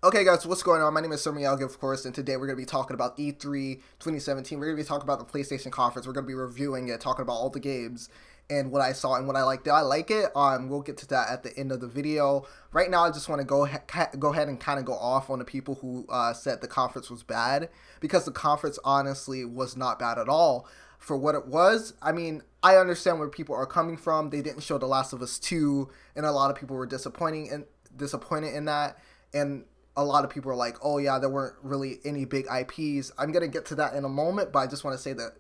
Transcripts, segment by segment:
Okay, guys, what's going on? My name is Sir Miyagi, of course, and today we're going to be talking about E3 2017. We're going to be talking about the PlayStation conference. We're going to be reviewing it, talking about all the games and what I saw and what I liked. Did I like it? We'll get to that at the end of the video. Right now, I just want to go ahead and kind of go off on the people who said the conference was bad, because the conference honestly was not bad at all for what it was. I mean, I understand where people are coming from. They didn't show The Last of Us 2, and a lot of people were disappointed in that. And a lot of people are like, oh yeah, there weren't really any big IPs. I'm going to get to that in a moment, but I just want to say that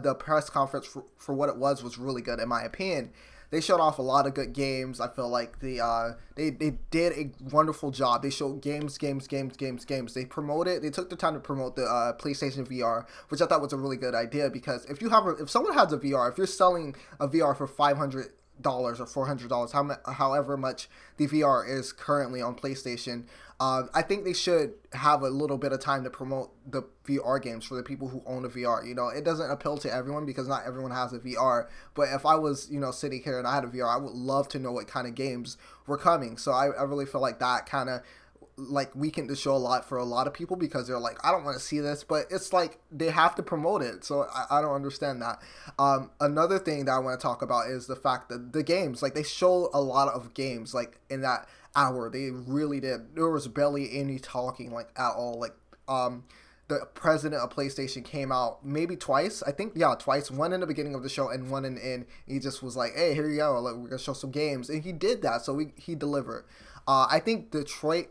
the press conference for what it was really good, in my opinion. They showed off a lot of good games. I feel like they did a wonderful job. They showed games. They promoted. They took the time to promote the PlayStation VR, which I thought was a really good idea, because if someone has a VR, if you're selling a VR for $500 or $400, however much the VR is currently on PlayStation, I think they should have a little bit of time to promote the VR games for the people who own a VR. You know, it doesn't appeal to everyone because not everyone has a VR. But if I was, sitting here and I had a VR, I would love to know what kind of games were coming. So I really feel like that kind of like weakened the show a lot for a lot of people, because they're like, I don't want to see this, but it's like they have to promote it. So I don't understand that. Another thing that I want to talk about is the fact that the games, like, they show a lot of games like in that hour. They really did. There was barely any talking, like, at all. Like, the president of PlayStation came out maybe twice. I think, yeah, twice. One in the beginning of the show and one in the end. He just was like, hey, here you go. Like, we're going to show some games. And he did that. So he delivered. I think Detroit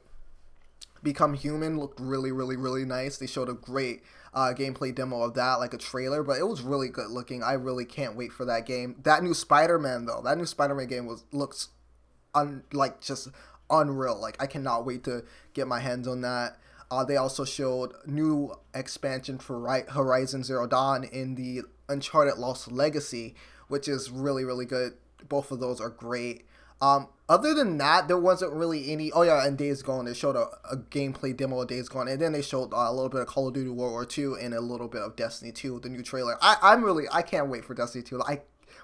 Become Human looked really nice. They showed a great gameplay demo of that, like a trailer, but it was really good looking. I really can't wait for that game. That new Spider-Man, though, that new Spider-Man game looks just unreal. Like, I cannot wait to get my hands on that. They also showed new expansion for Horizon Zero Dawn in the Uncharted Lost Legacy, which is really good. Both of those are great. Other than that, there wasn't really any. Oh yeah, and Days Gone. They showed a gameplay demo of Days Gone, and then they showed a little bit of Call of Duty World War II and a little bit of Destiny 2, the new trailer. I can't wait for Destiny 2.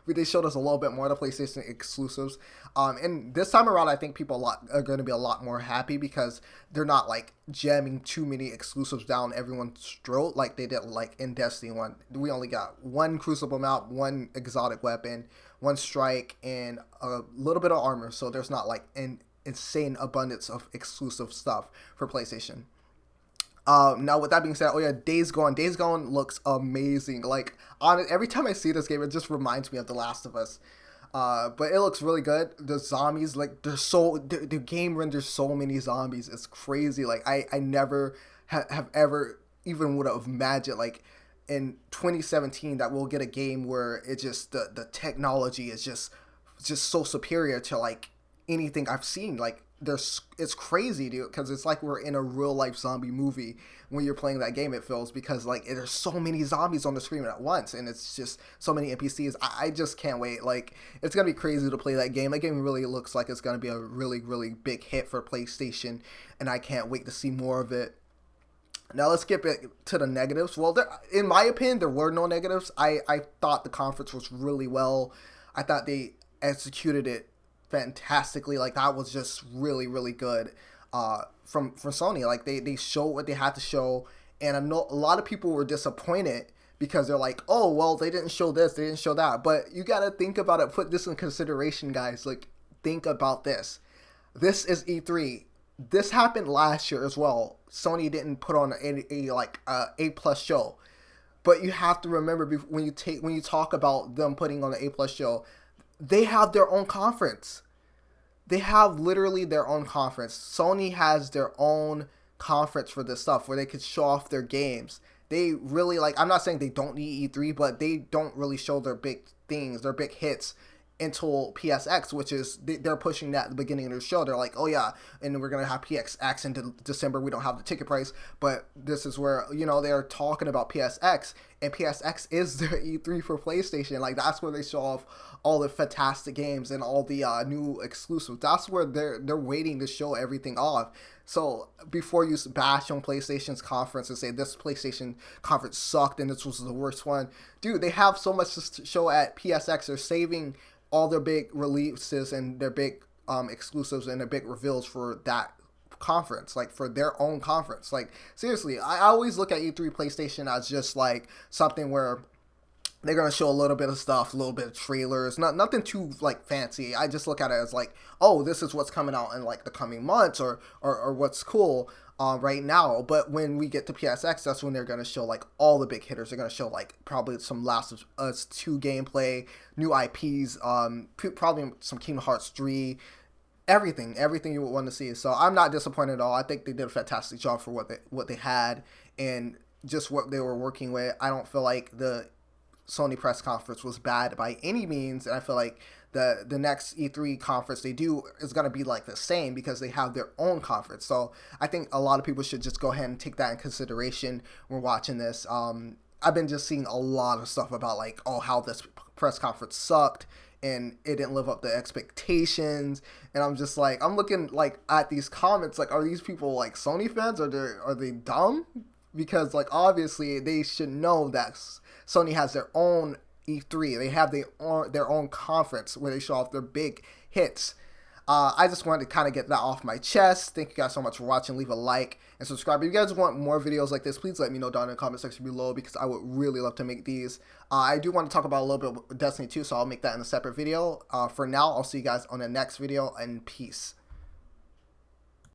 They showed us a little bit more of the PlayStation exclusives. And this time around, I think people are going to be a lot more happy, because they're not like jamming too many exclusives down everyone's throat like they did like in Destiny 1. We only got one Crucible map, one exotic weapon, one strike, and a little bit of armor. So there's not like an insane abundance of exclusive stuff for PlayStation. Now, with that being said, oh yeah, Days Gone. Days Gone looks amazing. Like, every time I see this game, it just reminds me of The Last of Us. But it looks really good. The zombies, like, the game renders so many zombies. It's crazy. Like, I never have ever even would have imagined, like, in 2017 that we'll get a game where it just, the technology is just so superior to, like, anything I've seen. Like, it's crazy, dude, because it's like we're in a real life zombie movie when you're playing that game. It feels, because like there's so many zombies on the screen at once, and it's just so many NPCs. I just can't wait. Like, it's gonna be crazy to play that game. That game really looks like it's gonna be a really big hit for PlayStation, and I can't wait to see more of it. Now let's get back to the negatives. Well, in my opinion, there were no negatives. I thought the conference was really well. I thought they executed it fantastically. Like, that was just really good from Sony. Like, they showed what they had to show, and I know a lot of people were disappointed because they're like, oh well, they didn't show this, they didn't show that. But you gotta think about it, put this in consideration, guys. Like, think about this. This is E3. This happened last year as well. Sony didn't put on a plus show. But you have to remember, when you talk about them putting on an A+ show, they have their own conference. They have literally their own conference. Sony has their own conference for this stuff where they could show off their games. They really, like, I'm not saying they don't need E3, but they don't really show their big things, their big hits, until PSX, which is, they're pushing that at the beginning of the show. They're like, oh yeah, and we're going to have PSX in December. We don't have the ticket price, but this is where, they're talking about PSX, and PSX is their E3 for PlayStation. Like, that's where they show off all the fantastic games and all the new exclusives. That's where they're waiting to show everything off. So before you bash on PlayStation's conference and say this PlayStation conference sucked and this was the worst one, dude, they have so much to show at PSX. They're saving all their big releases and their big exclusives and their big reveals for that conference, like for their own conference. Like seriously, I always look at E3 PlayStation as just like something where they're gonna show a little bit of stuff, a little bit of trailers, nothing too like fancy. I just look at it as like, oh, this is what's coming out in like the coming months, or what's cool right now. But when we get to PSX, that's when they're gonna show like all the big hitters. They're gonna show like probably some Last of Us 2 gameplay, new IPs, probably some Kingdom Hearts 3. Everything you would want to see. So I'm not disappointed at all. I think they did a fantastic job for what they had and just what they were working with. I don't feel like the Sony press conference was bad by any means, and I feel like the next E3 conference they do is going to be like the same because they have their own conference. So I think a lot of people should just go ahead and take that in consideration when watching this. I've been just seeing a lot of stuff about like, oh, how this press conference sucked and it didn't live up to expectations, and I'm just like, I'm looking like at these comments like, are these people like Sony fans, or are they dumb? Because like obviously they should know that Sony has their own E3. They have their own conference where they show off their big hits. I just wanted to kind of get that off my chest. Thank you guys so much for watching. Leave a like and subscribe. If you guys want more videos like this, please let me know down in the comment section below because I would really love to make these. I do want to talk about a little bit of Destiny 2, so I'll make that in a separate video. For now, I'll see you guys on the next video, and peace.